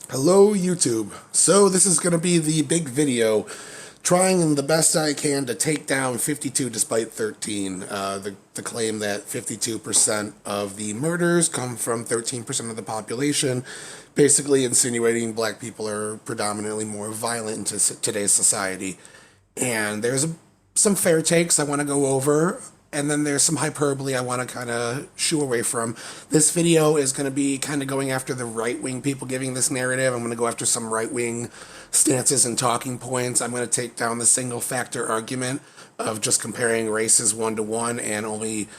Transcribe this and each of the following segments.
Hello YouTube. So this is going to be the big video trying the best I can to take down 52 despite 13. The claim that 52% of the murders come from 13% of the population, basically insinuating black people are predominantly more violent in today's society. And some fair takes I want to go over, and then there's some hyperbole I want to kind of shoo away from. This video is going to be kind of going after the right-wing people giving this narrative. I'm going to go after some right-wing stances and talking points. I'm going to take down the single-factor argument of just comparing races one-to-one and only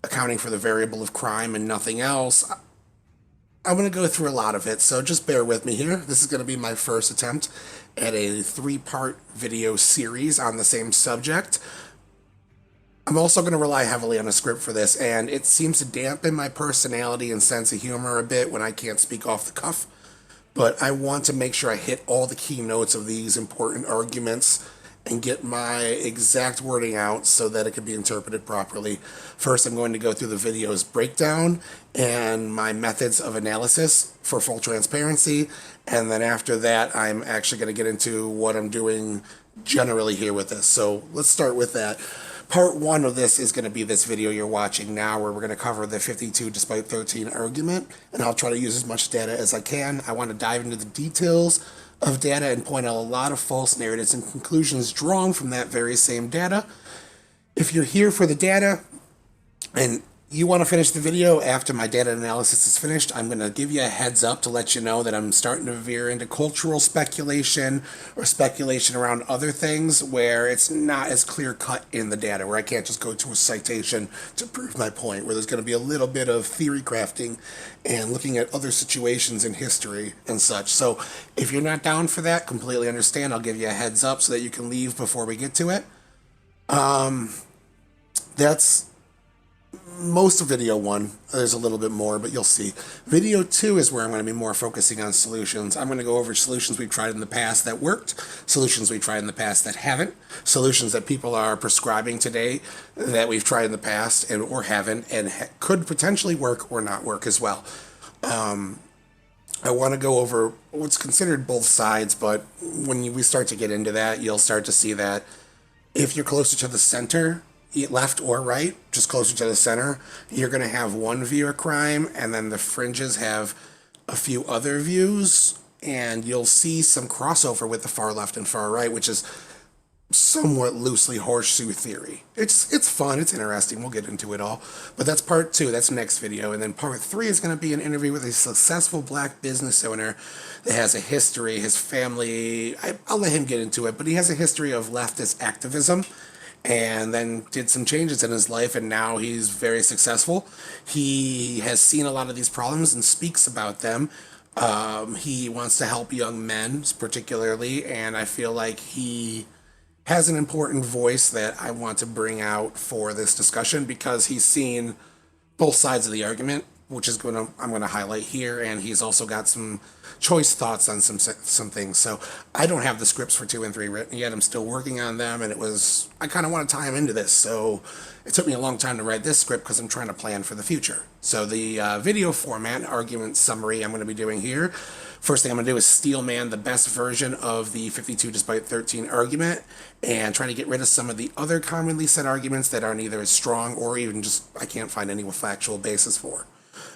accounting for the variable of crime and nothing else. I'm going to go through a lot of it, so just bear with me here. This is going to be my first attempt at a three-part video series on the same subject. I'm also going to rely heavily on a script for this, and it seems to dampen my personality and sense of humor a bit when I can't speak off the cuff. But I want to make sure I hit all the key notes of these important arguments and get my exact wording out so that it can be interpreted properly. First, I'm going to go through the video's breakdown and my methods of analysis for full transparency. And then after that, I'm actually going to get into what I'm doing generally here with this. So let's start with that. Part one of this is going to be this video you're watching now, where we're going to cover the 52 despite 13 argument, and I'll try to use as much data as I can. I want to dive into the details of data and point out a lot of false narratives and conclusions drawn from that very same data. If you're here for the data and you want to finish the video after my data analysis is finished, I'm going to give you a heads up to let you know that I'm starting to veer into cultural speculation or speculation around other things where it's not as clear cut in the data, where I can't just go to a citation to prove my point, where there's going to be a little bit of theory crafting and looking at other situations in history and such. So if you're not down for that, completely understand. I'll give you a heads up so that you can leave before we get to it. That's most of video one. There's a little bit more, but you'll see. Video two is where I'm going to be more focusing on solutions. I'm going to go over solutions we've tried in the past that worked, solutions we've tried in the past that haven't, solutions that people are prescribing today that we've tried in the past and or haven't, and could potentially work or not work as well. I want to go over what's considered both sides, but when we start to get into that, you'll start to see that if you're closer to the center, left or right, just closer to the center, you're going to have one view of crime, and then the fringes have a few other views, and you'll see some crossover with the far left and far right, which is somewhat loosely horseshoe theory. It's fun, it's interesting, we'll get into it all. But that's part two, that's next video. And then part three is going to be an interview with a successful black business owner that has a history, his family, I'll let him get into it, but he has a history of leftist activism and then did some changes in his life, and now he's very successful. He has seen a lot of these problems and speaks about them. He wants to help young men particularly, and I feel like he has an important voice that I want to bring out for this discussion because he's seen both sides of the argument, which is I'm going to highlight here, and he's also got some choice thoughts on some things. So I don't have the scripts for 2 and 3 written yet. I'm still working on them, and I kind of want to tie him into this. So it took me a long time to write this script because I'm trying to plan for the future. So the video format, argument summary I'm going to be doing here. First thing I'm going to do is steel man the best version of the 52 despite 13 argument and try to get rid of some of the other commonly said arguments that aren't either as strong or even just I can't find any factual basis for.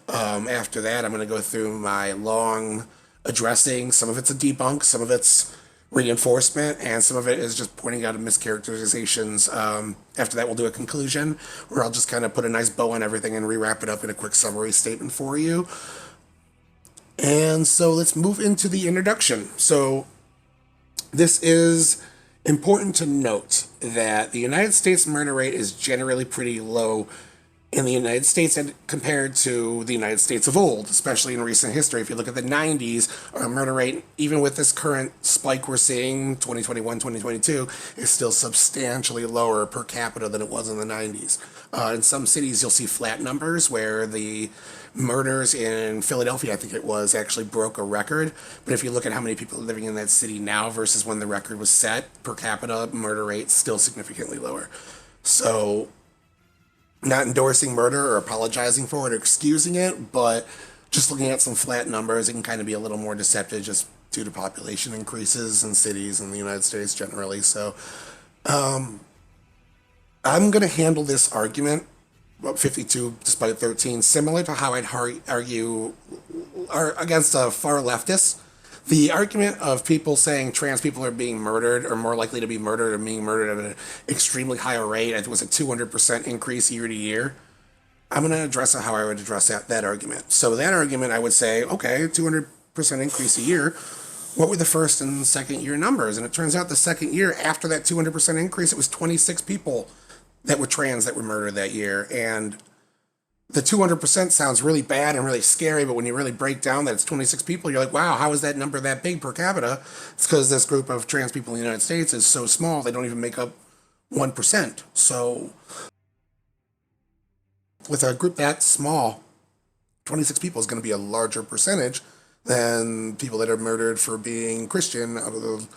After that, I'm going to go through my long addressing. Some of it's a debunk, some of it's reinforcement, and some of it is just pointing out mischaracterizations. After that, we'll do a conclusion where I'll just kind of put a nice bow on everything and rewrap it up in a quick summary statement for you. And so let's move into the introduction. So this is important to note that the United States murder rate is generally pretty low in the United States and compared to the United States of old, especially in recent history. If you look at the 90s, our murder rate, even with this current spike we're seeing, 2021, 2022, is still substantially lower per capita than it was in the 90s. In some cities, you'll see flat numbers where the murders in Philadelphia, I think it was, actually broke a record. But if you look at how many people are living in that city now versus when the record was set, per capita murder rate still significantly lower. So not endorsing murder or apologizing for it or excusing it, but just looking at some flat numbers, it can kind of be a little more deceptive just due to population increases in cities in the United States generally. So I'm going to handle this argument, 52 despite 13, similar to how I'd argue against a far leftist. The argument of people saying trans people are being murdered or more likely to be murdered or being murdered at an extremely higher rate, it was a 200% increase year to year. I'm going to address how I would address that argument. So that argument, I would say, okay, 200% increase a year. What were the first and second year numbers? And it turns out the second year after that 200% increase, it was 26 people that were trans that were murdered that year. And the 200% sounds really bad and really scary, but when you really break down that it's 26 people, you're like, wow, how is that number that big per capita? It's because this group of trans people in the United States is so small, they don't even make up 1%. So with a group that small, 26 people is going to be a larger percentage than people that are murdered for being Christian out of the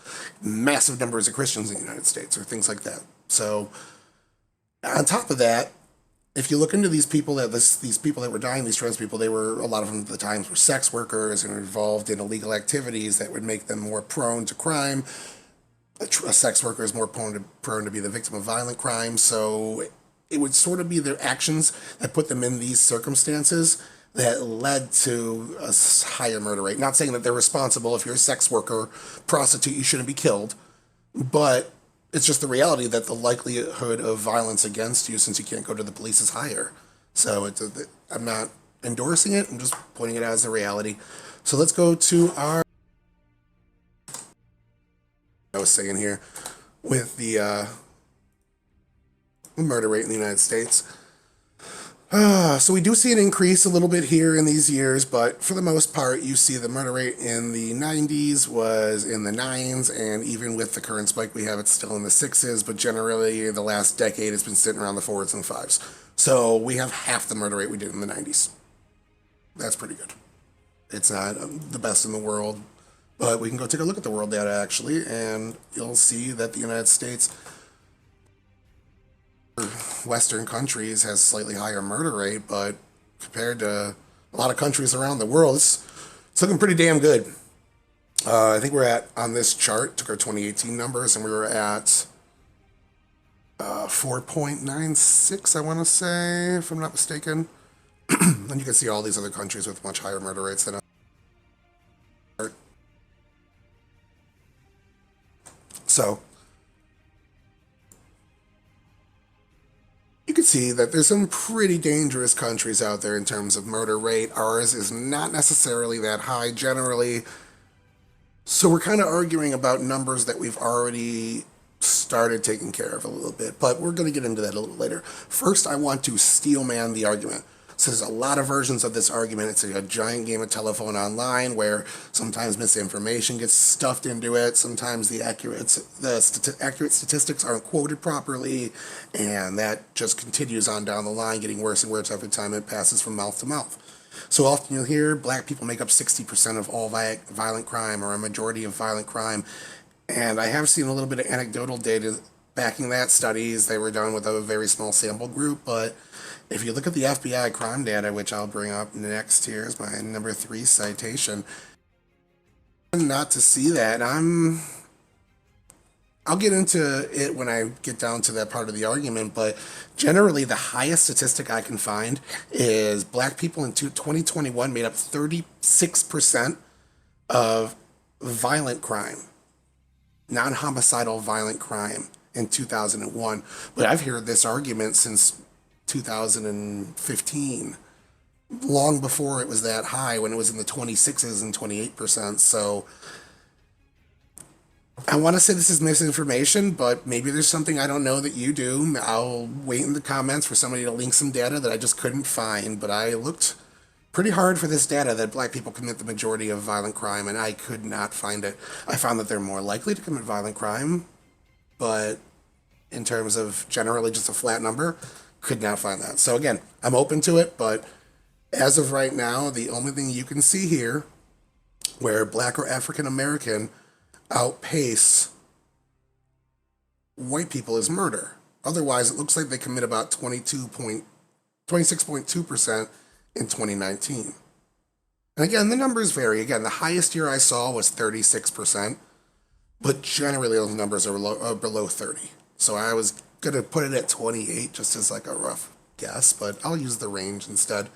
massive numbers of Christians in the United States or things like that. So on top of that, if you look into these people these people that were dying, these trans people, they were, a lot of them at the times were sex workers and were involved in illegal activities that would make them more prone to crime. A sex worker is more prone to be the victim of violent crime. So it would sort of be their actions that put them in these circumstances that led to a higher murder rate. Not saying that they're responsible. If you're a sex worker, prostitute, you shouldn't be killed. But it's just the reality that the likelihood of violence against you, since you can't go to the police, is higher. So I'm not endorsing it. I'm just pointing it out as a reality. So let's go to our, I was saying here, with the murder rate in the United States. So we do see an increase a little bit here in these years, but for the most part, you see the murder rate in the 90s was in the 9s, and even with the current spike we have, it's still in the 6s, but generally the last decade it's been sitting around the 4s and 5s. So we have half the murder rate we did in the 90s. That's pretty good. It's not the best in the world, but we can go take a look at the world data actually, and you'll see that the United States, Western countries, has slightly higher murder rate, but compared to a lot of countries around the world, it's looking pretty damn good. I think we're at, on this chart, took our 2018 numbers, and we were at 4.96, I want to say, if I'm not mistaken. And you can see all these other countries with much higher murder rates than us. So you can see that there's some pretty dangerous countries out there in terms of murder rate. Ours is not necessarily that high generally. So we're kind of arguing about numbers that we've already started taking care of a little bit, but we're going to get into that a little later. First, I want to steelman the argument. So there's a lot of versions of this argument. It's a giant game of telephone online where sometimes misinformation gets stuffed into it. Sometimes the accurate statistics aren't quoted properly, and that just continues on down the line, getting worse and worse every time it passes from mouth to mouth. So often you'll hear black people make up 60% of all violent crime, or a majority of violent crime. And I have seen a little bit of anecdotal data backing that. Studies, they were done with a very small sample group, but if you look at the FBI crime data, which I'll bring up next, here is my number 3 citation. Not to see that. I'll get into it when I get down to that part of the argument, but generally the highest statistic I can find is black people in 2021 made up 36% of violent crime, non-homicidal violent crime in 2001. But I've heard this argument since 2015, long before it was that high, when it was in the 26s and 28%. So I want to say this is misinformation, but maybe there's something I don't know that you do. I'll wait in the comments for somebody to link some data that I just couldn't find, but I looked pretty hard for this data that black people commit the majority of violent crime, and I could not find it. I found that they're more likely to commit violent crime, but in terms of generally just a flat number, could not find that. So again, I'm open to it, but as of right now, the only thing you can see here where black or African American outpace white people is murder. Otherwise, it looks like they commit about 26.2% in 2019. And again, the numbers vary. Again, the highest year I saw was 36%, but generally those numbers are below 30. So I was going to put it at 28 just as like a rough guess, but I'll use the range instead.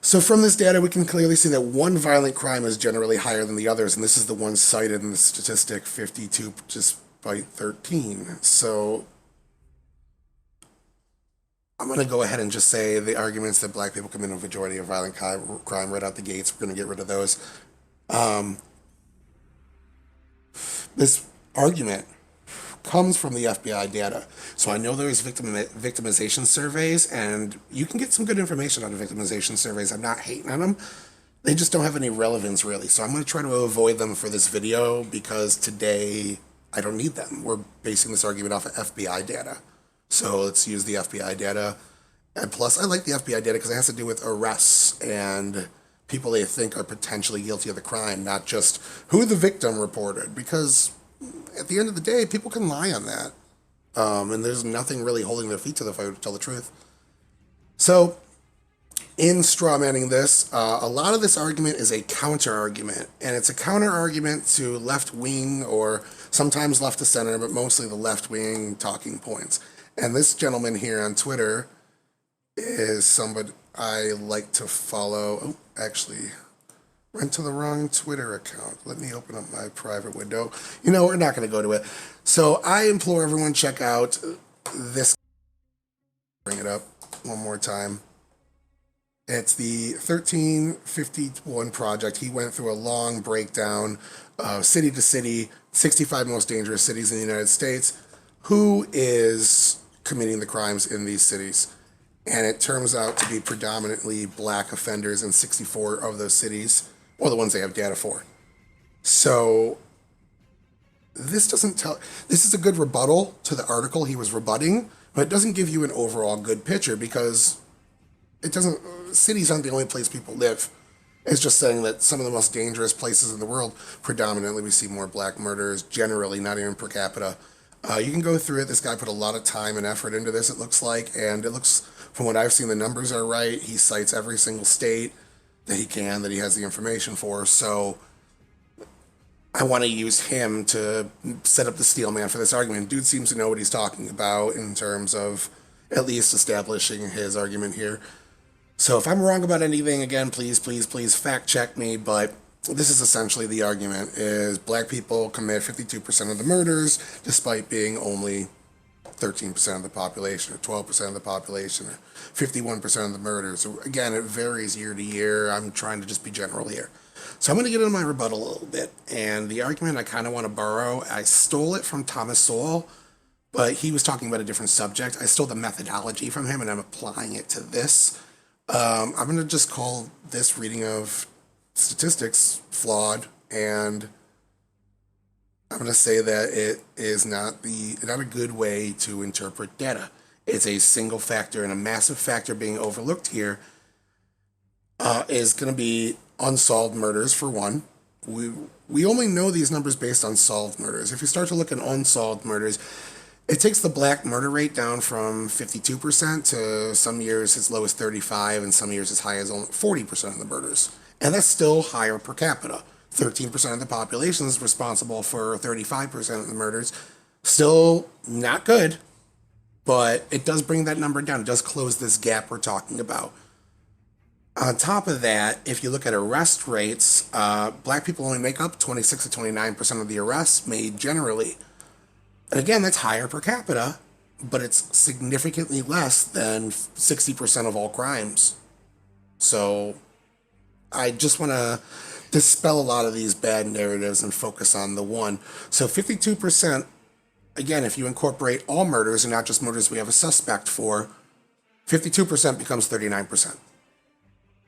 So from this data, we can clearly see that one violent crime is generally higher than the others, and this is the one cited in the statistic 52 despite 13. So I'm going to go ahead and just say the arguments that black people commit a majority of violent crime right out the gates. We're going to get rid of those. This argument comes from the FBI data. So I know there's victimization surveys, and you can get some good information out of victimization surveys. I'm not hating on them. They just don't have any relevance, really. So I'm going to try to avoid them for this video because today I don't need them. We're basing this argument off of FBI data. So let's use the FBI data. And plus, I like the FBI data because it has to do with arrests and people they think are potentially guilty of the crime, not just who the victim reported. Because at the end of the day, people can lie on that. And there's nothing really holding their feet to the fire to tell the truth. So, in strawmanning this, a lot of this argument is a counter-argument. And it's a counter-argument to left-wing or sometimes left to center, but mostly the left-wing talking points. And this gentleman here on Twitter is somebody I like to follow. Oh, actually, went to the wrong Twitter account. Let me open up my private window. You know, we're not going to go to it. So I implore everyone check out this. Bring it up one more time. It's the 1351 project. He went through a long breakdown of city to city, 65 most dangerous cities in the United States. Who is committing the crimes in these cities? And it turns out to be predominantly black offenders in 64 of those cities, or the ones they have data for. So this is a good rebuttal to the article he was rebutting, but it doesn't give you an overall good picture because cities aren't the only place people live. It's just saying that some of the most dangerous places in the world, predominantly we see more black murders, generally, not even per capita. You can go through it. This guy put a lot of time and effort into this, it looks like, and it looks, from what I've seen, the numbers are right. He cites every single state that he has the information for, so I want to use him to set up the steel man for this argument. Dude seems to know what he's talking about in terms of at least establishing his argument here. So if I'm wrong about anything, again, please fact check me, but this is essentially the argument, is black people commit 52% of the murders, despite being only 13% of the population, or 12% of the population, or 51% of the murders. So again, it varies year to year. I'm trying to just be general here. So I'm going to get into my rebuttal a little bit, and the argument I kind of want to borrow, I stole it from Thomas Sowell, but he was talking about a different subject. I stole the methodology from him, and I'm applying it to this. I'm going to just call this reading of statistics flawed, and I'm going to say that it is not a good way to interpret data. It's a single factor, and a massive factor being overlooked here is going to be unsolved murders, for one. We only know these numbers based on solved murders. If you start to look at unsolved murders, it takes the black murder rate down from 52% to some years as low as 35% and some years as high as only 40% of the murders. And that's still higher per capita. 13% of the population is responsible for 35% of the murders. Still not good, but it does bring that number down. It does close this gap we're talking about. On top of that, if you look at arrest rates, black people only make up 26 to 29% of the arrests made generally. And again, that's higher per capita, but it's significantly less than 60% of all crimes. So I just want to dispel a lot of these bad narratives and focus on the one. So 52%, again, if you incorporate all murders and not just murders we have a suspect for, 52% becomes 39%.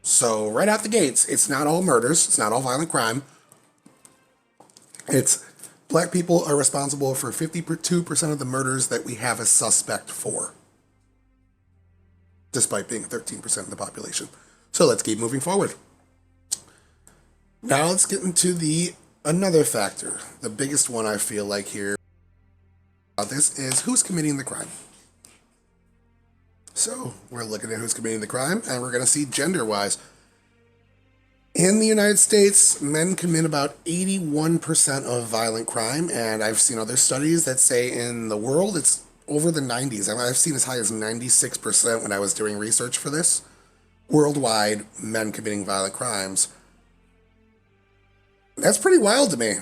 So right out the gates, it's not all murders, it's not all violent crime. It's black people are responsible for 52% of the murders that we have a suspect for, despite being 13% of the population. So let's keep moving forward. Now let's get into another factor. The biggest one I feel like here about this is who's committing the crime. So we're looking at who's committing the crime, and we're going to see gender-wise. In the United States, men commit about 81% of violent crime, and I've seen other studies that say in the world it's over the 90s. I mean, I've seen as high as 96% when I was doing research for this. Worldwide, men committing violent crimes. That's pretty wild to me.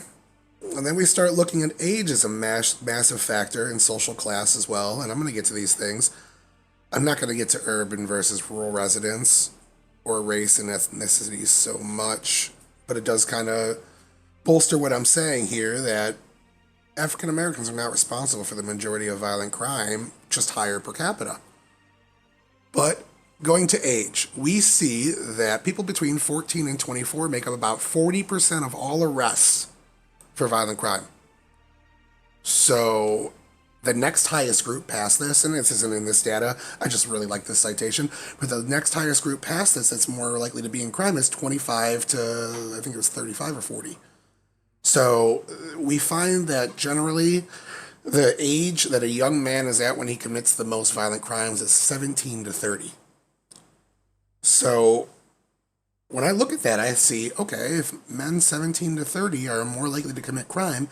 And then we start looking at age as a massive factor in social class as well, and I'm going to get to these things. I'm not going to get to urban versus rural residents or race and ethnicity so much, but it does kind of bolster what I'm saying here that African Americans are not responsible for the majority of violent crime, just higher per capita. But going to age, we see that people between 14 and 24 make up about 40% of all arrests for violent crime. So the next highest group past this, and this isn't in this data, I just really like this citation, but the next highest group past this that's more likely to be in crime is 25 to, I think it was 35 or 40. So we find that generally the age that a young man is at when he commits the most violent crimes is 17 to 30. So when I look at that, I see, okay, if men 17 to 30 are more likely to commit crime,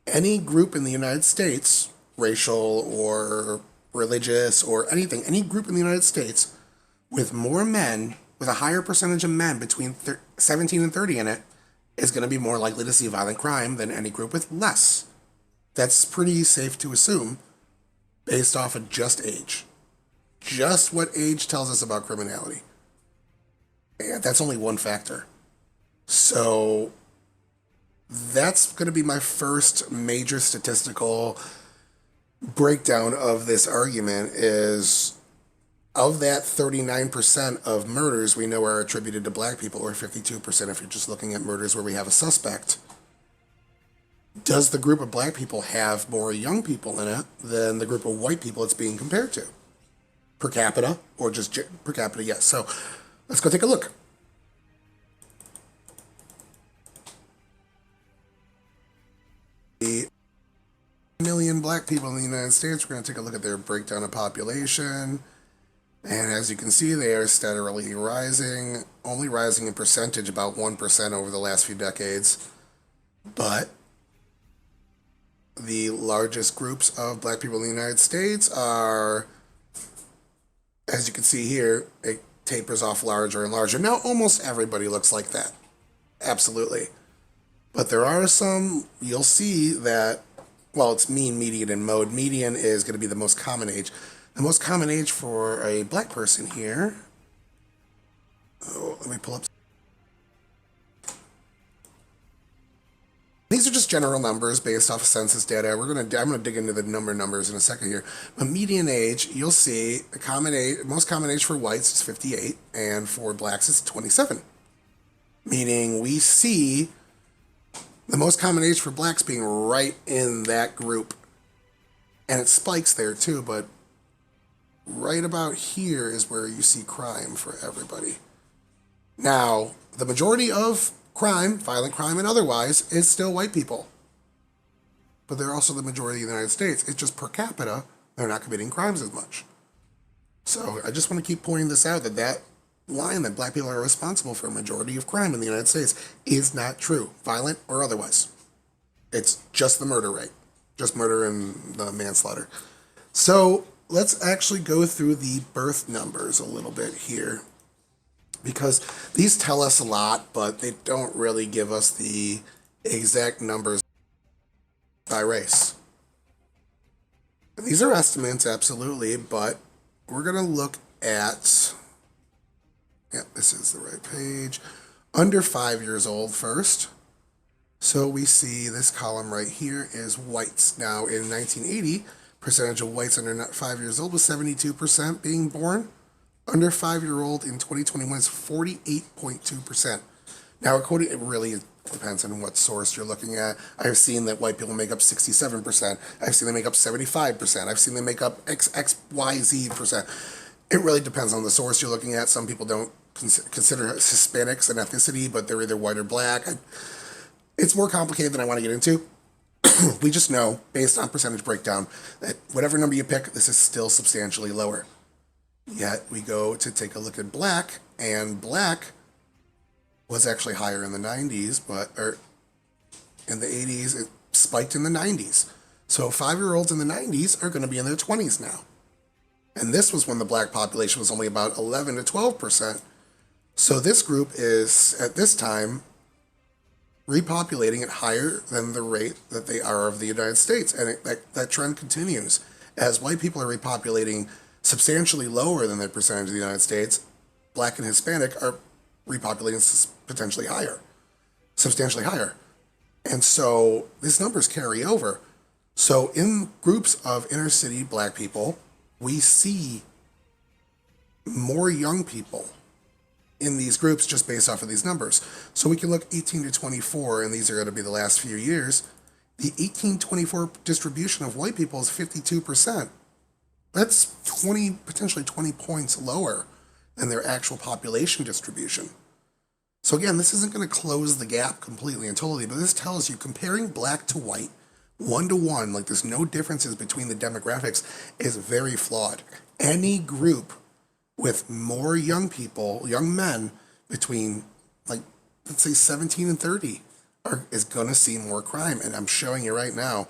any group in the United States, racial or religious or anything, any group in the United States with more men, with a higher percentage of men between 17 and 30 in it, is going to be more likely to see violent crime than any group with less. That's pretty safe to assume based off of just age. Just what age tells us about criminality. And that's only one factor. So that's going to be my first major statistical breakdown of this argument is of that 39% of murders we know are attributed to black people, or 52% if you're just looking at murders where we have a suspect. Does the group of black people have more young people in it than the group of white people it's being compared to? Per capita, or just per capita, yes. So let's go take a look. The million black people in the United States, we're going to take a look at their breakdown of population. And as you can see, they are steadily rising, only rising in percentage about 1% over the last few decades. But the largest groups of black people in the United States are, as you can see here, it tapers off larger and larger. Now, almost everybody looks like that. Absolutely. But there are some, you'll see that, well, it's mean, median, and mode. Median is going to be the most common age. The most common age for a black person here, oh, let me pull up. These are just general numbers based off of census data. I'm gonna dig into the numbers in a second here. But median age, you'll see the most common age for whites is 58, and for blacks it's 27. Meaning we see the most common age for blacks being right in that group. And it spikes there too, but right about here is where you see crime for everybody. Now, the majority of crime, violent crime and otherwise, is still white people. But they're also the majority of the United States. It's just per capita, they're not committing crimes as much. So I just want to keep pointing this out, that line that black people are responsible for a majority of crime in the United States is not true, violent or otherwise. It's just the murder rate, just murder and the manslaughter. So let's actually go through the birth numbers a little bit here, because these tell us a lot, but they don't really give us the exact numbers by race. And these are estimates, absolutely, but we're going to look at, yeah, this is the right page, under 5 years old first. So we see this column right here is whites. Now in 1980, percentage of whites under 5 years old was 72% being born. Under 5-year-old in 2021 is 48.2%. Now, according, it really depends on what source you're looking at. I've seen that white people make up 67%. I've seen them make up 75%. I've seen them make up XYZ%. It really depends on the source you're looking at. Some people don't consider Hispanics an ethnicity, but they're either white or black. It's more complicated than I want to get into. We just know, based on percentage breakdown, that whatever number you pick, this is still substantially lower. Yet we go to take a look at black, and black was actually higher in the 90s, or in the 80s, it spiked in the 90s. So 5-year-olds in the 90s are going to be in their 20s now. And this was when the black population was only about 11 to 12%. So this group is, at this time, repopulating at higher than the rate that they are of the United States. And that trend continues. As white people are repopulating substantially lower than their percentage of the United States, black and Hispanic are repopulating potentially higher, substantially higher. And so these numbers carry over. So in groups of inner city black people, we see more young people in these groups just based off of these numbers. So we can look 18 to 24, and these are going to be the last few years. The 18-24 distribution of white people is 52%. That's potentially 20 points lower than their actual population distribution. So again, this isn't going to close the gap completely and totally, but this tells you comparing black to white, 1-to-1, like there's no differences between the demographics, is very flawed. Any group with more young people, young men between, like, let's say 17 and 30 is going to see more crime. And I'm showing you right now,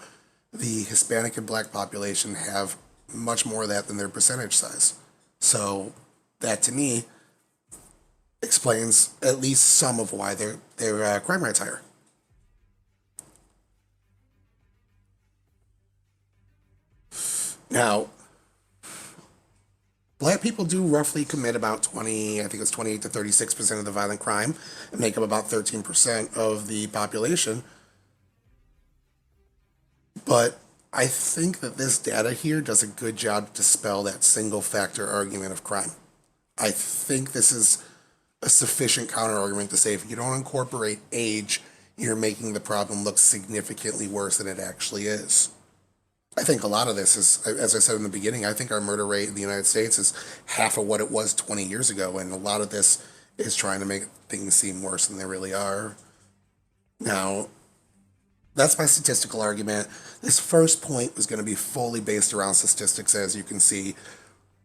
the Hispanic and black population have much more of that than their percentage size. So that, to me, explains at least some of why their crime rate's higher. Now, black people do roughly commit about 20, I think it's 28 to 36% of the violent crime, and make up about 13% of the population. But I think that this data here does a good job to dispel that single factor argument of crime. I think this is a sufficient counter argument to say if you don't incorporate age, you're making the problem look significantly worse than it actually is. I think a lot of this is, as I said in the beginning, I think our murder rate in the United States is half of what it was 20 years ago, and a lot of this is trying to make things seem worse than they really are. Now, that's my statistical argument. This first point was going to be fully based around statistics, as you can see.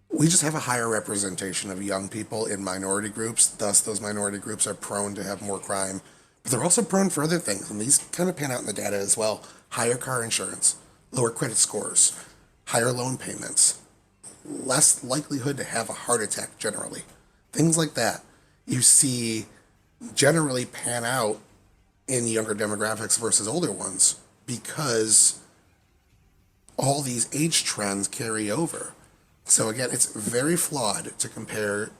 We just have a higher representation of young people in minority groups, thus those minority groups are prone to have more crime. But they're also prone for other things, and these kind of pan out in the data as well. Higher car insurance, lower credit scores, higher loan payments, less likelihood to have a heart attack generally. Things like that you see generally pan out in younger demographics versus older ones because all these age trends carry over. So again, it's very flawed to compare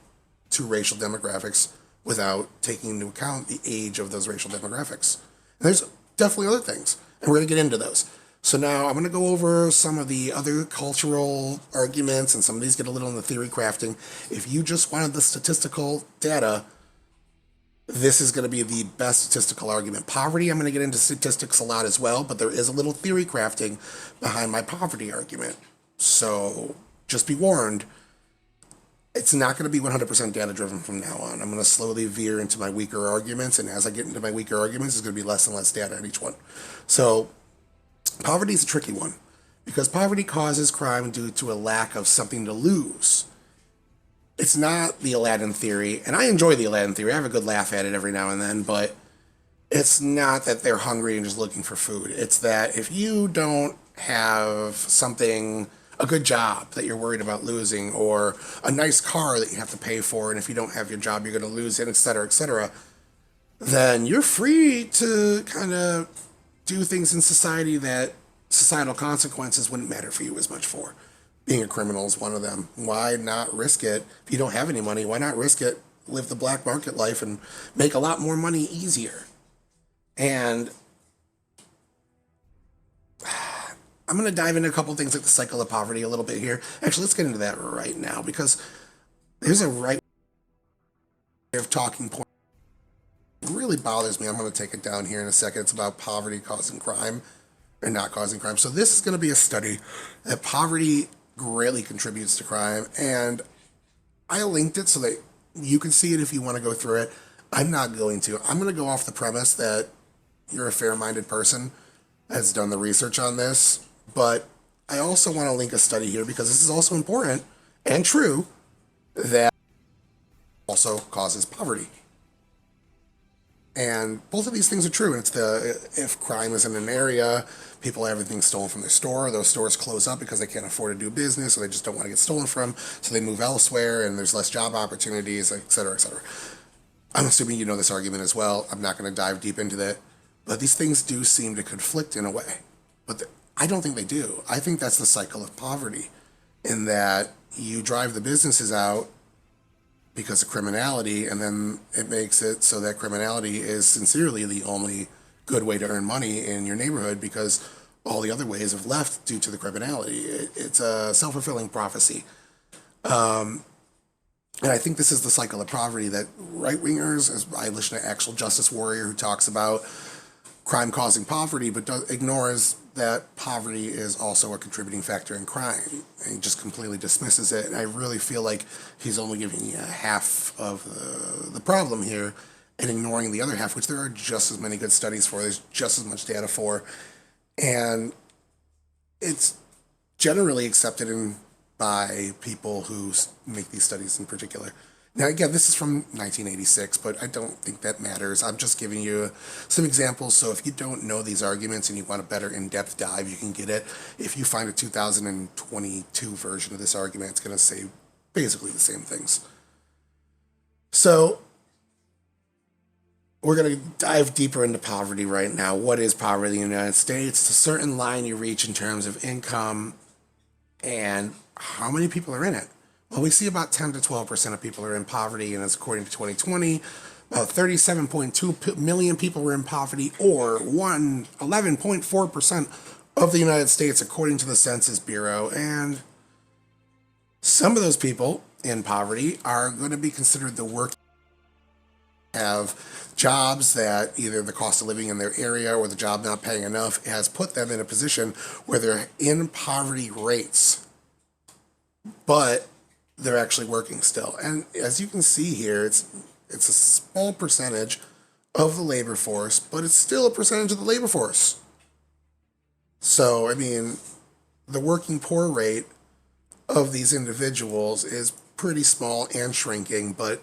two racial demographics without taking into account the age of those racial demographics. And there's definitely other things, and we're going to get into those. So now I'm going to go over some of the other cultural arguments, and some of these get a little into theory crafting. If you just wanted the statistical data, this is going to be the best statistical argument. Poverty, I'm going to get into statistics a lot as well, but there is a little theory crafting behind my poverty argument. So just be warned, it's not going to be 100% data driven from now on. I'm going to slowly veer into my weaker arguments, and as I get into my weaker arguments, there's going to be less and less data on each one. So poverty is a tricky one because poverty causes crime due to a lack of something to lose. It's not the Aladdin theory, and I enjoy the Aladdin theory. I have a good laugh at it every now and then, but it's not that they're hungry and just looking for food. It's that if you don't have something, a good job that you're worried about losing, or a nice car that you have to pay for, and if you don't have your job, you're going to lose it, etc., then you're free to kind of do things in society that societal consequences wouldn't matter for you as much for. Being a criminal is one of them. Why not risk it? If you don't have any money, why not risk it? Live the black market life and make a lot more money easier. And I'm going to dive into a couple things like the cycle of poverty a little bit here. Actually, let's get into that right now because there's a right way of talking point. It really bothers me. I'm going to take it down here in a second. It's about poverty causing crime or not causing crime. So this is going to be a study that poverty greatly contributes to crime, and I linked it so that you can see it if you want to go through it. I'm not going to. I'm going to go off the premise that you're a fair-minded person that's done the research on this, but I also want to link a study here because this is also important and true that also causes poverty. And both of these things are true. And it's if crime is in an area, people have everything stolen from their store. Those stores close up because they can't afford to do business, or they just don't want to get stolen from. So they move elsewhere, and there's less job opportunities, et cetera, et cetera. I'm assuming you know this argument as well. I'm not going to dive deep into that. But these things do seem to conflict in a way. But I don't think they do. I think that's the cycle of poverty, in that you drive the businesses out because of criminality, and then it makes it so that criminality is sincerely the only good way to earn money in your neighborhood, because all the other ways have left due to the criminality. It's a self-fulfilling prophecy. And I think this is the cycle of poverty that right-wingers, as I listen to Actual Justice Warrior, who talks about crime causing poverty, but ignores that poverty is also a contributing factor in crime. And he just completely dismisses it. And I really feel like he's only giving you half of the problem here and ignoring the other half, which there are just as many good studies for. There's just as much data for. And it's generally accepted by people who make these studies in particular. Now, again, this is from 1986, but I don't think that matters. I'm just giving you some examples, so if you don't know these arguments and you want a better in-depth dive, you can get it. If you find a 2022 version of this argument, it's going to say basically the same things. So we're going to dive deeper into poverty right now. What is poverty in the United States? It's a certain line you reach in terms of income and how many people are in it. Well, we see about 10 to 12% of people are in poverty, and as according to 2020, about 37.2 million people were in poverty, or 11.4% of the United States, according to the Census Bureau. And some of those people in poverty are going to be considered the working, have jobs that either the cost of living in their area or the job not paying enough has put them in a position where they're in poverty rates, but they're actually working still. And as you can see here, it's a small percentage of the labor force, but it's still a percentage of the labor force. So, I mean, the working poor rate of these individuals is pretty small and shrinking, but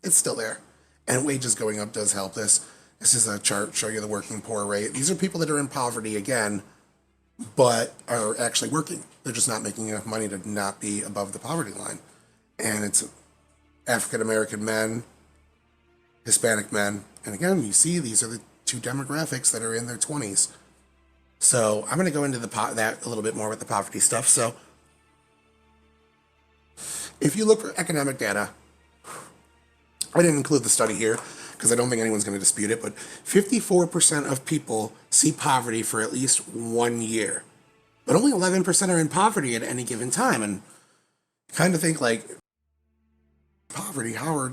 it's still there. And wages going up does help this. This is a chart showing you the working poor rate. These are people that are in poverty again, but are actually working. They're just not making enough money to not be above the poverty line. And it's African American men, Hispanic men, and again, you see these are the two demographics that are in their 20s. So I'm going to go into that a little bit more with the poverty stuff. So if you look for economic data, I didn't include the study here because I don't think anyone's going to dispute it, but 54% of people see poverty for at least 1 year, but only 11% are in poverty at any given time. And kind of think like, poverty, how are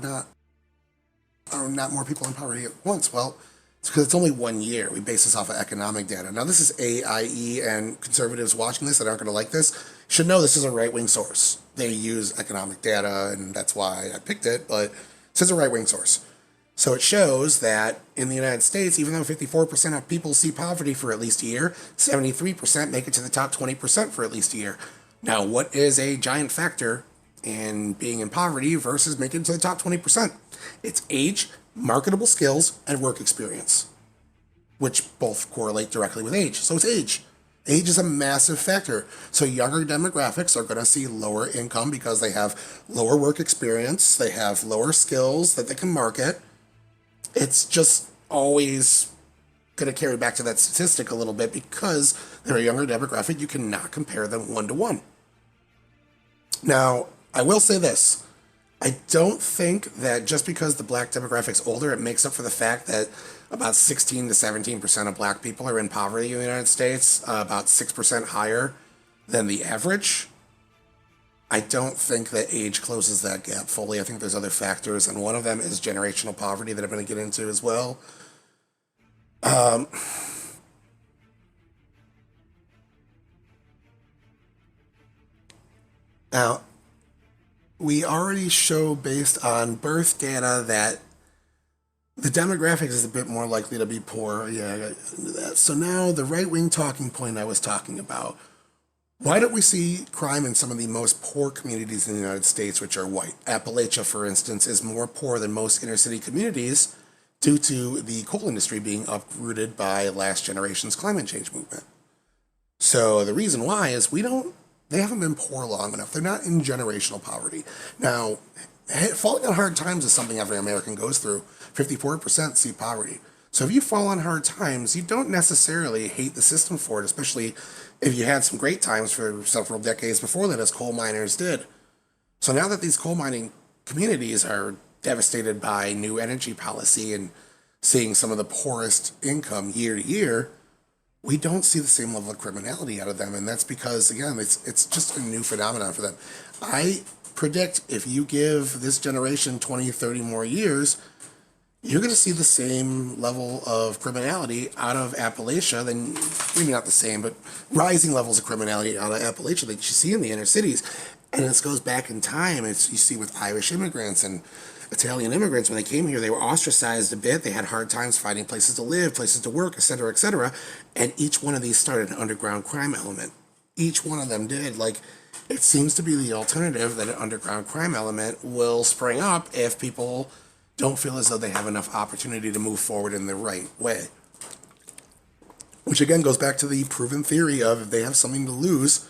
not more people in poverty at once? Well, it's because it's only 1 year. We base this off of economic data. Now, this is AIE, and conservatives watching this that aren't going to like this should know this is a right-wing source. They use economic data, and that's why I picked it, but this is a right-wing source. So it shows that in the United States, even though 54% of people see poverty for at least a year, 73% make it to the top 20% for at least a year. Now, what is a giant factor in being in poverty versus making it to the top 20%? It's age, marketable skills, and work experience, which both correlate directly with age. So it's age. Age is a massive factor. So younger demographics are going to see lower income because they have lower work experience, they have lower skills that they can market. It's just always going to carry back to that statistic a little bit because they're a younger demographic. You cannot compare them one-to-one. Now, I will say this. I don't think that just because the black demographic's older, it makes up for the fact that about 16 to 17% of black people are in poverty in the United States, about 6% higher than the average. I don't think that age closes that gap fully. I think there's other factors, and one of them is generational poverty that I'm going to get into as well. Now, we already show based on birth data that the demographics is a bit more likely to be poor. Yeah, I got into that. So now the right-wing talking point I was talking about. Why don't we see crime in some of the most poor communities in the United States, which are white? Appalachia, for instance, is more poor than most inner city communities due to the coal industry being uprooted by last generation's climate change movement. So the reason why is they haven't been poor long enough. They're not in generational poverty. Now, falling on hard times is something every American goes through. 54% see poverty. So if you fall on hard times, you don't necessarily hate the system for it, especially if you had some great times for several decades before that, as coal miners did. So now that these coal mining communities are devastated by new energy policy and seeing some of the poorest income year to year, we don't see the same level of criminality out of them. And that's because, again, it's just a new phenomenon for them. I predict if you give this generation 20, 30 more years, you're going to see the same level of criminality out of Appalachia, then maybe not the same, but rising levels of criminality out of Appalachia that you see in the inner cities. And this goes back in time. You see with Irish immigrants and Italian immigrants, when they came here, they were ostracized a bit. They had hard times finding places to live, places to work, etc., etc. And each one of these started an underground crime element. Each one of them did. Like, it seems to be the alternative that an underground crime element will spring up if people don't feel as though they have enough opportunity to move forward in the right way. Which again goes back to the proven theory of if they have something to lose,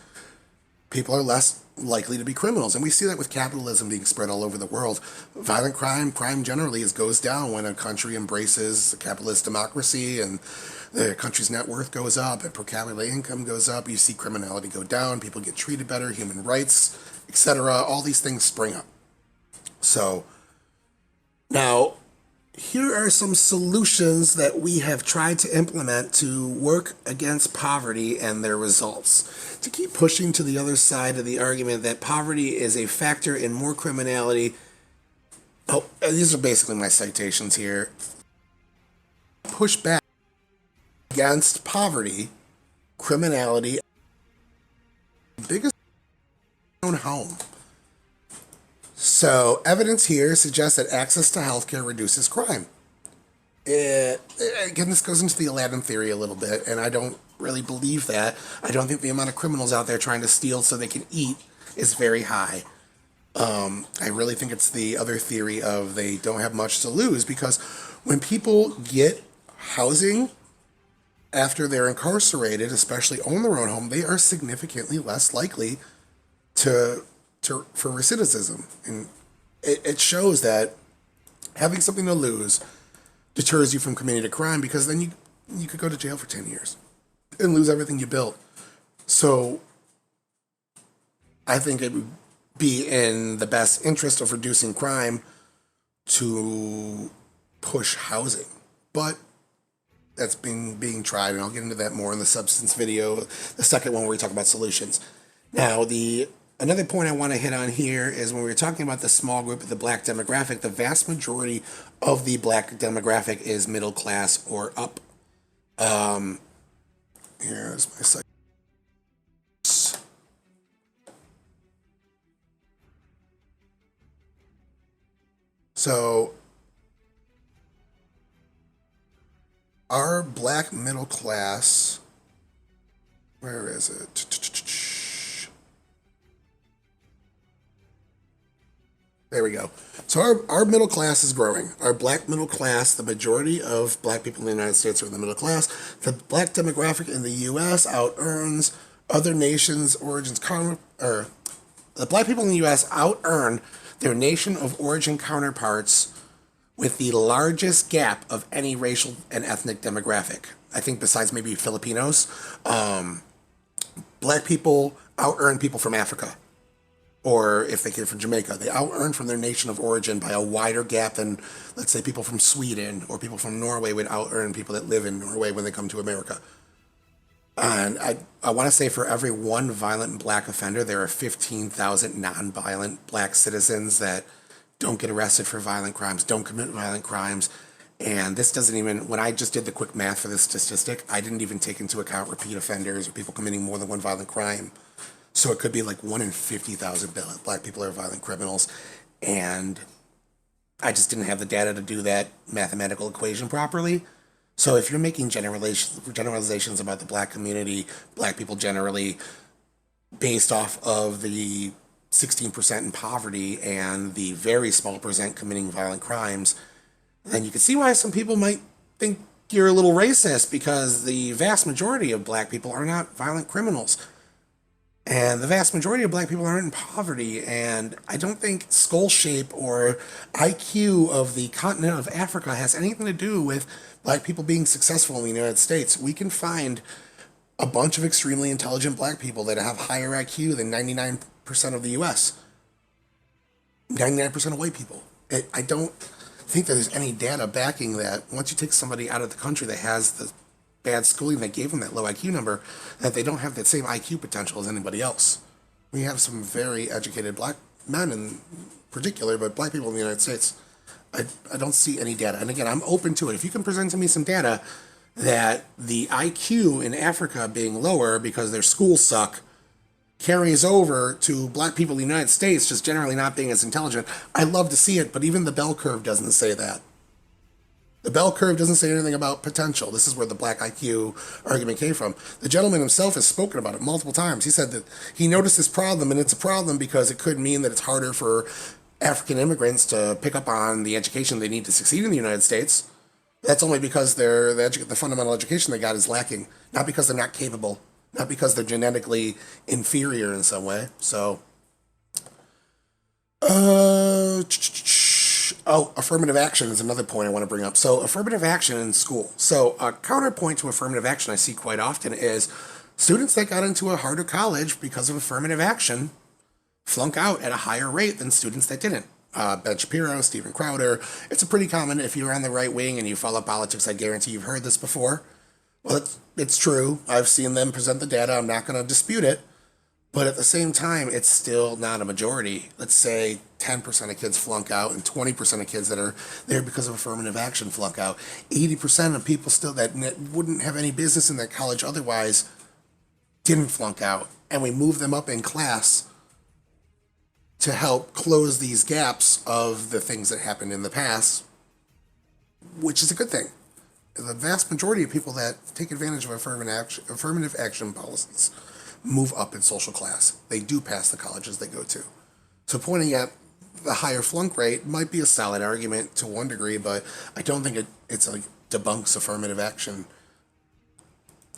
people are less likely to be criminals. And we see that with capitalism being spread all over the world. Violent crime generally goes down when a country embraces capitalist democracy and the country's net worth goes up and per capita income goes up. You see criminality go down, people get treated better, human rights, etc. All these things spring up. So now, here are some solutions that we have tried to implement to work against poverty and their results. To keep pushing to the other side of the argument that poverty is a factor in more criminality. Oh, these are basically my citations here. Push back against poverty, criminality, biggest own home. So, evidence here suggests that access to healthcare reduces crime. Again, this goes into the Aladdin theory a little bit, and I don't really believe that. I don't think the amount of criminals out there trying to steal so they can eat is very high. I really think it's the other theory of they don't have much to lose, because when people get housing after they're incarcerated, especially own their own home, they are significantly less likely for recidivism. And it shows that having something to lose deters you from committing a crime, because then you could go to jail for 10 years and lose everything you built. So I think it would be in the best interest of reducing crime to push housing. But that's being tried, and I'll get into that more in the substance video, the second one where we talk about solutions. Now, another point I want to hit on here is when we were talking about the small group of the black demographic, the vast majority of the black demographic is middle class or up. Here's my site. So our black middle class, where is it? There we go. So our middle class is growing. Our black middle class, the majority of black people in the United States are in the middle class. The black demographic in the U.S. out-earns other nations' origins, or the black people in the U.S. out-earn their nation of origin counterparts with the largest gap of any racial and ethnic demographic. I think besides maybe Filipinos, black people out-earn people from Africa. Or if they came from Jamaica, they out-earn from their nation of origin by a wider gap than, let's say, people from Sweden or people from Norway would out-earn people that live in Norway when they come to America. And I want to say for every one violent black offender, there are 15,000 non-violent black citizens that don't get arrested for violent crimes, don't commit violent crimes. And this doesn't even, when I just did the quick math for this statistic, I didn't even take into account repeat offenders or people committing more than one violent crime. So it could be like 1 in 50,000 black people are violent criminals. And I just didn't have the data to do that mathematical equation properly. So if you're making generalizations about the black community, black people generally, based off of the 16% in poverty and the very small percent committing violent crimes, then you can see why some people might think you're a little racist, because the vast majority of black people are not violent criminals. And the vast majority of black people aren't in poverty. And I don't think skull shape or IQ of the continent of Africa has anything to do with black people being successful in the United States. We can find a bunch of extremely intelligent black people that have higher IQ than 99% of the US, 99% of white people. I don't think that there's any data backing that once you take somebody out of the country that has the bad schooling that gave them that low IQ number, that they don't have that same IQ potential as anybody else. We have some very educated black men in particular, but black people in the United States, I don't see any data. And again, I'm open to it. If you can present to me some data that the IQ in Africa being lower because their schools suck carries over to black people in the United States just generally not being as intelligent, I love to see it, but even the bell curve doesn't say that. The bell curve doesn't say anything about potential. This is where the black IQ argument came from. The gentleman himself has spoken about it multiple times. He said that he noticed this problem, and it's a problem because it could mean that it's harder for African immigrants to pick up on the education they need to succeed in the United States. That's only because the fundamental education they got is lacking, not because they're not capable, not because they're genetically inferior in some way. So, affirmative action is another point I want to bring up. So, affirmative action in school. So, a counterpoint to affirmative action I see quite often is students that got into a harder college because of affirmative action flunk out at a higher rate than students that didn't. Ben Shapiro, Steven Crowder. It's a pretty common, if you're on the right wing and you follow politics, I guarantee you've heard this before. Well, it's true. I've seen them present the data. I'm not going to dispute it. But at the same time, it's still not a majority. Let's say 10% of kids flunk out and 20% of kids that are there because of affirmative action flunk out. 80% of people still that wouldn't have any business in that college otherwise didn't flunk out. And we move them up in class to help close these gaps of the things that happened in the past, which is a good thing. The vast majority of people that take advantage of affirmative action policies move up in social class. They do pass the colleges they go to. So pointing at the higher flunk rate might be a solid argument to one degree, but I don't think it's like debunks affirmative action.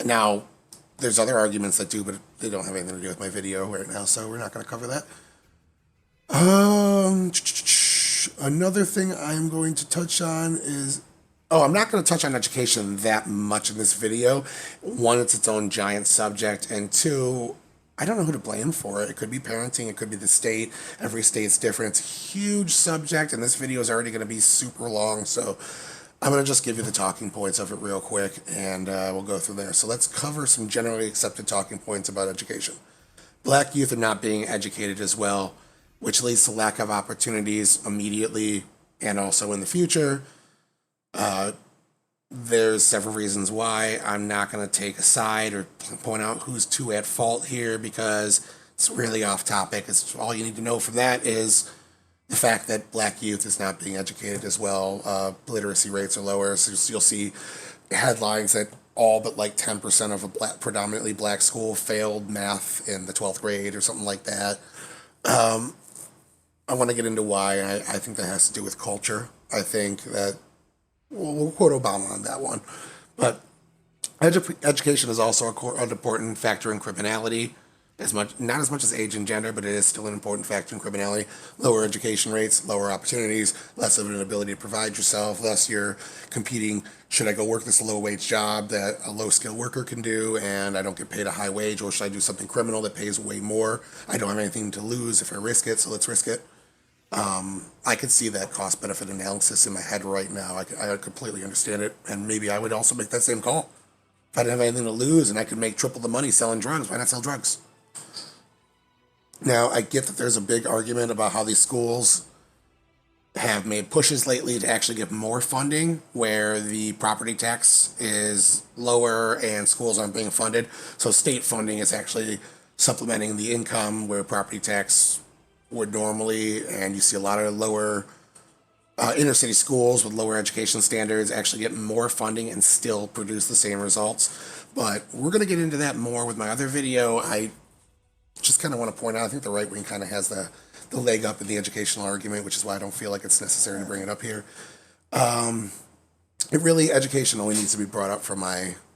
Now, there's other arguments that do, but they don't have anything to do with my video right now, so we're not going to cover that. Another thing I'm going to touch on is, I'm not going to touch on education that much in this video. One, it's its own giant subject, and two, I don't know who to blame for it. It could be parenting, it could be the state. Every state's different. It's a huge subject, and this video is already going to be super long, so I'm going to just give you the talking points of it real quick, and we'll go through there. So let's cover some generally accepted talking points about education. Black youth are not being educated as well, which leads to lack of opportunities immediately and also in the future. There's several reasons why. I'm not going to take a side or point out who's too at fault here because it's really off topic. It's all you need to know from that is the fact that black youth is not being educated as well. Literacy rates are lower, so you'll see headlines that all but like 10% of a predominantly black school failed math in the 12th grade or something like that. I want to get into why. I think that has to do with culture. I think that we'll quote Obama on that one. But education is also an important factor in criminality. Not as much as age and gender, but it is still an important factor in criminality. Lower education rates, lower opportunities, less of an ability to provide yourself, less you're competing. Should I go work this low-wage job that a low-skilled worker can do and I don't get paid a high wage, or should I do something criminal that pays way more? I don't have anything to lose if I risk it, so let's risk it. I could see that cost-benefit analysis in my head right now. I completely understand it, and maybe I would also make that same call. If I didn't have anything to lose and I could make triple the money selling drugs, why not sell drugs? Now, I get that there's a big argument about how these schools have made pushes lately to actually give more funding where the property tax is lower and schools aren't being funded. So state funding is actually supplementing the income where property tax would normally, and you see a lot of lower inner city schools with lower education standards actually get more funding and still produce the same results. But we're going to get into that more with my other video. I just kind of want to point out, I think the right wing kind of has the leg up in the educational argument, which is why I don't feel like it's necessary to bring it up here. It really, education only needs to be brought up for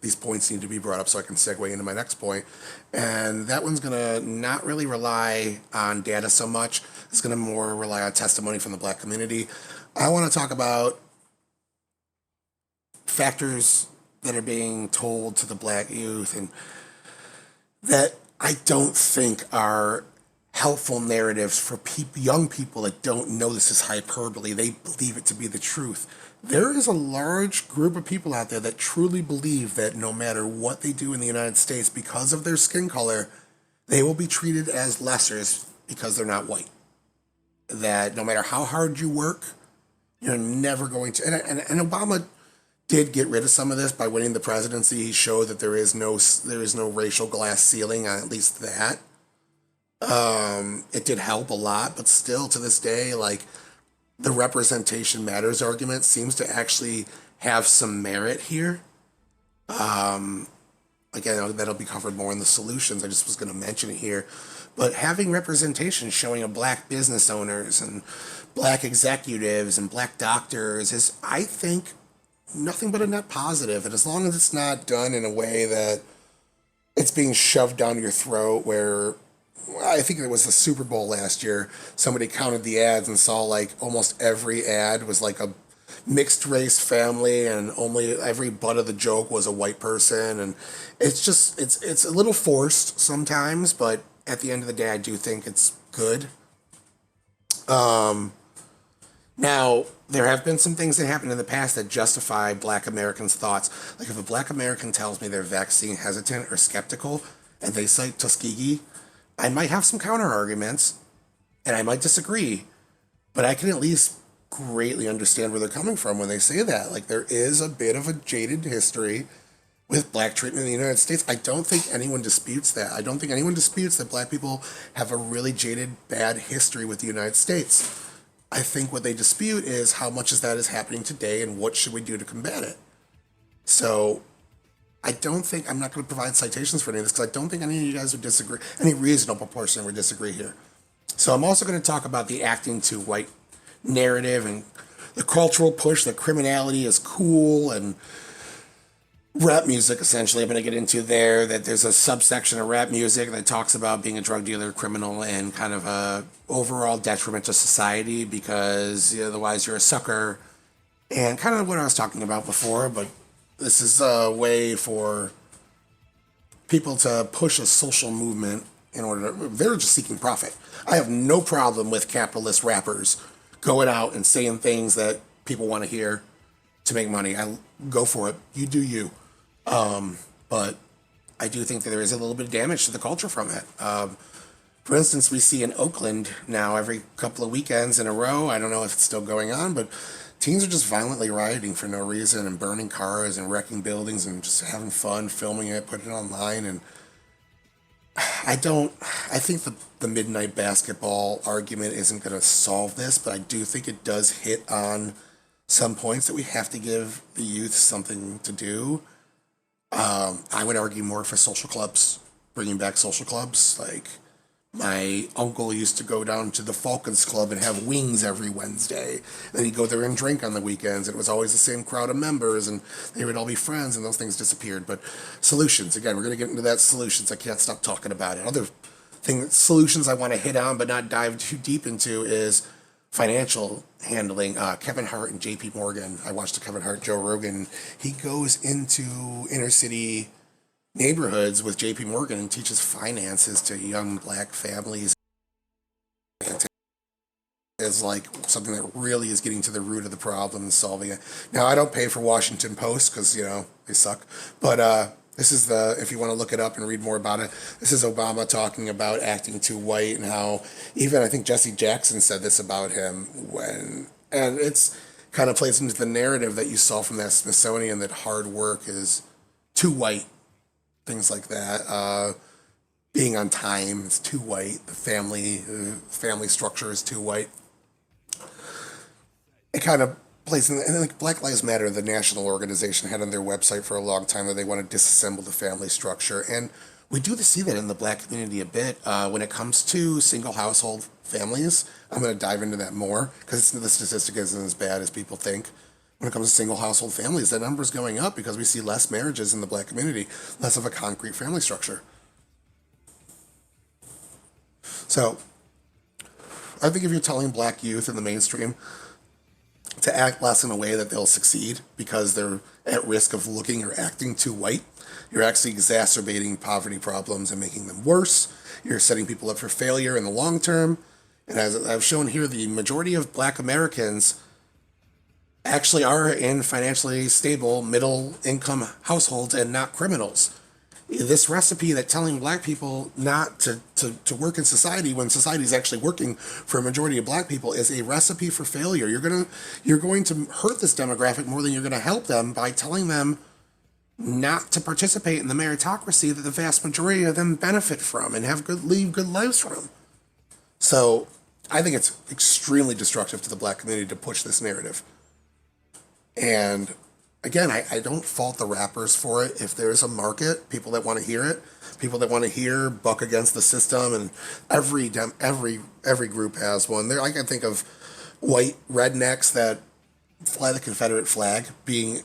these points need to be brought up so I can segue into my next point. And that one's going to not really rely on data so much. It's going to more rely on testimony from the black community. I want to talk about factors that are being told to the black youth and that I don't think are helpful narratives for young people that don't know this is hyperbole. They believe it to be the truth. There is a large group of people out there that truly believe that no matter what they do in the United States, because of their skin color, they will be treated as lessers because they're not white. That no matter how hard you work, you're never going to. And Obama did get rid of some of this by winning the presidency. He showed that there is no racial glass ceiling on at least that. It did help a lot, but still to this day, like the representation matters argument seems to actually have some merit here. Again, that'll be covered more in the solutions. I just was going to mention it here. But having representation showing of black business owners and black executives and black doctors is, I think, nothing but a net positive. And as long as it's not done in a way that it's being shoved down your throat, where I think it was the Super Bowl last year, somebody counted the ads and saw like almost every ad was like a mixed race family and only every butt of the joke was a white person, and it's a little forced sometimes, but at the end of the day I do think it's good. Now, there have been some things that happened in the past that justify black Americans' thoughts. Like if a black American tells me they're vaccine hesitant or skeptical and they cite Tuskegee, I might have some counter arguments and I might disagree, but I can at least greatly understand where they're coming from when they say that. Like there is a bit of a jaded history with black treatment in the United States. I don't think anyone disputes that. I don't think anyone disputes that black people have a really jaded, bad history with the United States. I think what they dispute is how much of that is happening today and what should we do to combat it. So I don't think, I'm not going to provide citations for any of this because I don't think any of you guys would disagree, any reasonable person would disagree here. So I'm also going to talk about the acting to white narrative and the cultural push that criminality is cool and rap music, essentially. I'm going to get into there that there's a subsection of rap music that talks about being a drug dealer, criminal, and kind of a overall detriment to society because otherwise you're a sucker. And kind of what I was talking about before, but this is a way for people to push a social movement in order to, they're just seeking profit. I have no problem with capitalist rappers going out and saying things that people want to hear to make money. I go for it. You do you. But I do think that there is a little bit of damage to the culture from it. For instance, we see in Oakland now every couple of weekends in a row, I don't know if it's still going on, but teens are just violently rioting for no reason and burning cars and wrecking buildings and just having fun, filming it, putting it online. And I think the midnight basketball argument isn't going to solve this, but I do think it does hit on some points that we have to give the youth something to do. I would argue more for social clubs, bringing back social clubs. Like my uncle used to go down to the Falcons Club and have wings every Wednesday. Then he'd go there and drink on the weekends. And it was always the same crowd of members, and they would all be friends, and those things disappeared. But solutions, again, we're going to get into that solutions. I can't stop talking about it. Other solutions I want to hit on but not dive too deep into is financial handling. Kevin Hart and JP Morgan. I watched the Kevin Hart, Joe Rogan. He goes into inner city neighborhoods with JP Morgan and teaches finances to young black families. Is like something that really is getting to the root of the problem and solving it. Now, I don't pay for Washington Post because, they suck. But this is if you want to look it up and read more about it, this is Obama talking about acting too white and how even I think Jesse Jackson said this about him and it's kind of plays into the narrative that you saw from that Smithsonian that hard work is too white, things like that. Being on time is too white. The family structure is too white. It kind of plays in, and like Black Lives Matter, the national organization, had on their website for a long time that they want to disassemble the family structure, and we do see that in the black community a bit when it comes to single household families. I'm going to dive into that more because the statistic isn't as bad as people think. when it comes to single household families. That number is going up because we see less marriages in the black community, less of a concrete family structure. So I think if you're telling black youth in the mainstream to act less in a way that they'll succeed because they're at risk of looking or acting too white, you're actually exacerbating poverty problems and making them worse. You're setting people up for failure in the long term. And as I've shown here, the majority of black Americans actually are in financially stable middle income households and not criminals. This recipe that telling black people not to work in society when society is actually working for a majority of black people is a recipe for failure. You're going to hurt this demographic more than you're going to help them by telling them not to participate in the meritocracy that the vast majority of them benefit from and lead good lives from. So I think it's extremely destructive to the black community to push this narrative. And again, I don't fault the rappers for it. If there's a market, people that want to hear it, people that want to hear buck against the system, and every group has one. There, I can think of white rednecks that fly the Confederate flag being,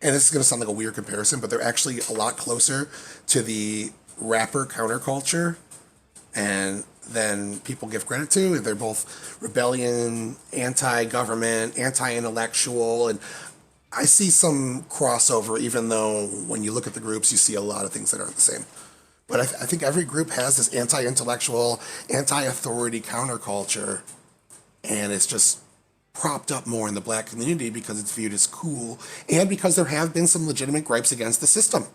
and this is going to sound like a weird comparison, but they're actually a lot closer to the rapper counterculture and than people give credit to. They're both rebellion, anti-government, anti-intellectual, and I see some crossover, even though when you look at the groups, you see a lot of things that aren't the same. But I think every group has this anti-intellectual, anti-authority counterculture, and it's just propped up more in the black community because it's viewed as cool, and because there have been some legitimate gripes against the system.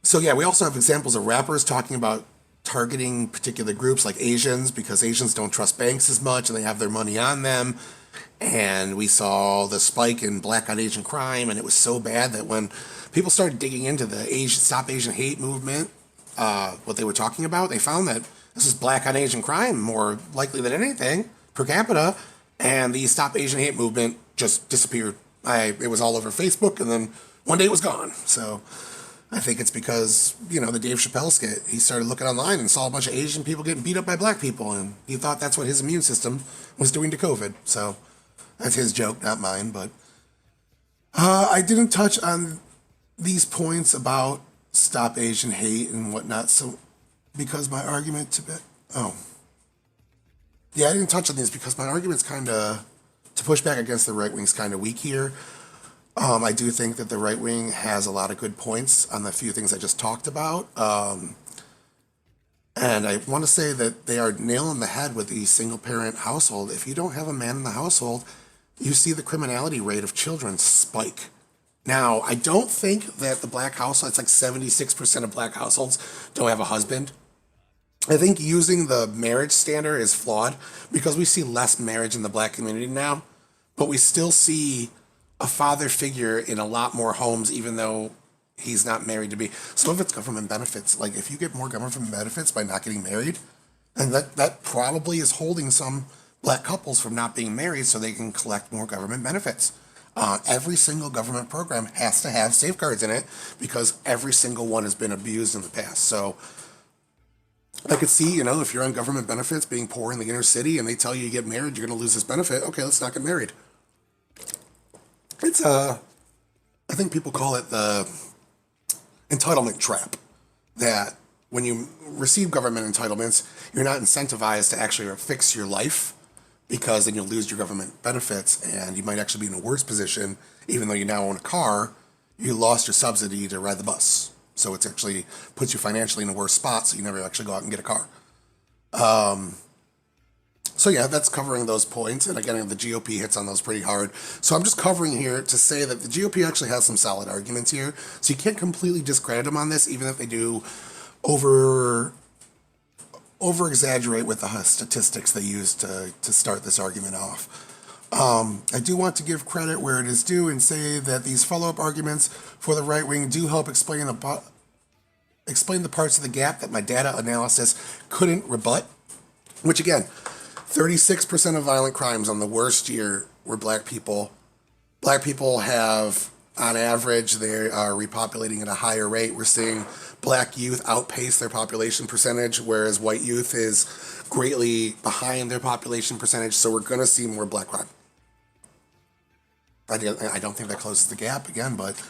So yeah, we also have examples of rappers talking about targeting particular groups like Asians because Asians don't trust banks as much and they have their money on them. And we saw the spike in black on Asian crime, and it was so bad that when people started digging into the Stop Asian Hate movement, what they were talking about, they found that this is black on Asian crime more likely than anything per capita, and the Stop Asian Hate movement just disappeared. It was all over Facebook, and then one day it was gone. So I think it's because, the Dave Chappelle skit, he started looking online and saw a bunch of Asian people getting beat up by black people, and he thought that's what his immune system was doing to COVID. So that's his joke, not mine. But I didn't touch on these points about Stop Asian Hate and whatnot, so because my argument I didn't touch on these because my argument's kind of, to push back against the right wing's kind of weak here. I do think that the right wing has a lot of good points on the few things I just talked about. And I want to say that they are nailing the head with the single parent household. If you don't have a man in the household, you see the criminality rate of children spike. Now, I don't think that the black household, it's like 76% of black households don't have a husband. I think using the marriage standard is flawed because we see less marriage in the black community now, but we still see a father figure in a lot more homes, even though he's not married to be. Some of it's government benefits. Like, if you get more government benefits by not getting married, and that probably is holding some black couples from not being married so they can collect more government benefits. Every single government program has to have safeguards in it because every single one has been abused in the past. So I could see, if you're on government benefits, being poor in the inner city, and they tell you get married, you're going to lose this benefit. Okay, let's not get married. It's I think people call it the entitlement trap. That when you receive government entitlements, you're not incentivized to actually fix your life because then you'll lose your government benefits and you might actually be in a worse position. Even though you now own a car, you lost your subsidy to ride the bus. So it actually puts you financially in a worse spot, so you never actually go out and get a car. So yeah, that's covering those points. And again, the GOP hits on those pretty hard. So I'm just covering here to say that the GOP actually has some solid arguments here. So you can't completely discredit them on this, even if they do over exaggerate with the statistics they use to start this argument off. I do want to give credit where it is due and say that these follow-up arguments for the right wing do help explain the parts of the gap that my data analysis couldn't rebut, which again, 36% of violent crimes on the worst year were black people. Black people have, on average, they are repopulating at a higher rate. We're seeing black youth outpace their population percentage, whereas white youth is greatly behind their population percentage. So we're going to see more black crime. I don't think that closes the gap again, but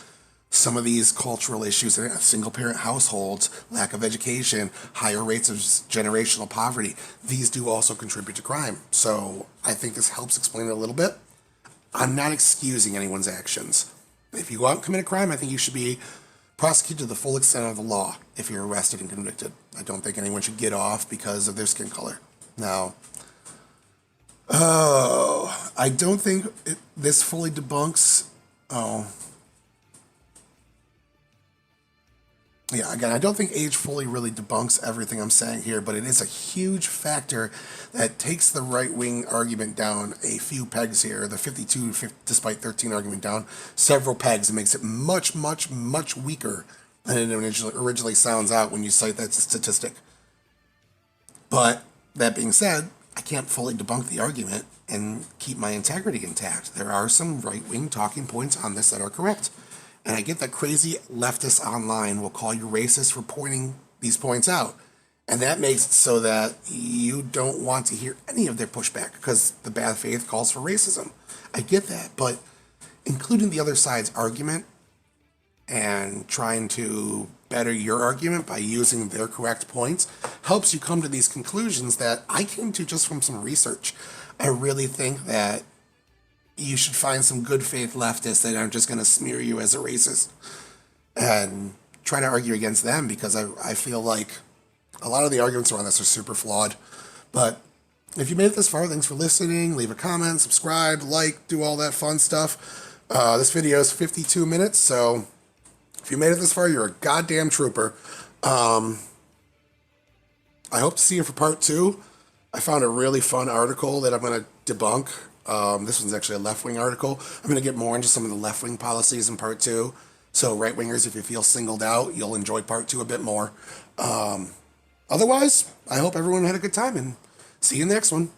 some of these cultural issues, single parent households, lack of education, higher rates of generational poverty, these do also contribute to crime. So I think this helps explain it a little bit. I'm not excusing anyone's actions. If you go out and commit a crime, I think you should be prosecuted to the full extent of the law if you're arrested and convicted. I don't think anyone should get off because of their skin color. Now, I don't think this fully debunks. Oh, yeah, again, I don't think age fully really debunks everything I'm saying here, but it is a huge factor that takes the right wing argument down a few pegs here. The 52 despite 13 argument down several pegs. It makes it much, much, much weaker than it originally sounds out when you cite that statistic. But that being said, I can't fully debunk the argument and keep my integrity intact. There are some right wing talking points on this that are correct. And I get that crazy leftists online will call you racist for pointing these points out. And that makes it so that you don't want to hear any of their pushback because the bad faith calls for racism. I get that. But including the other side's argument and trying to better your argument by using their correct points helps you come to these conclusions that I came to just from some research. I really think that you should find some good faith leftists that aren't just going to smear you as a racist and try to argue against them because I feel like a lot of the arguments around this are super flawed. But if you made it this far, thanks for listening. Leave a comment, subscribe, like, do all that fun stuff. This video is 52 minutes, so if you made it this far, you're a goddamn trooper. I hope to see you for part 2. I found a really fun article that I'm going to debunk. This one's actually a left-wing article. I'm going to get more into some of the left-wing policies in part 2. So right-wingers, if you feel singled out, you'll enjoy part 2 a bit more. Otherwise, I hope everyone had a good time and see you in the next one.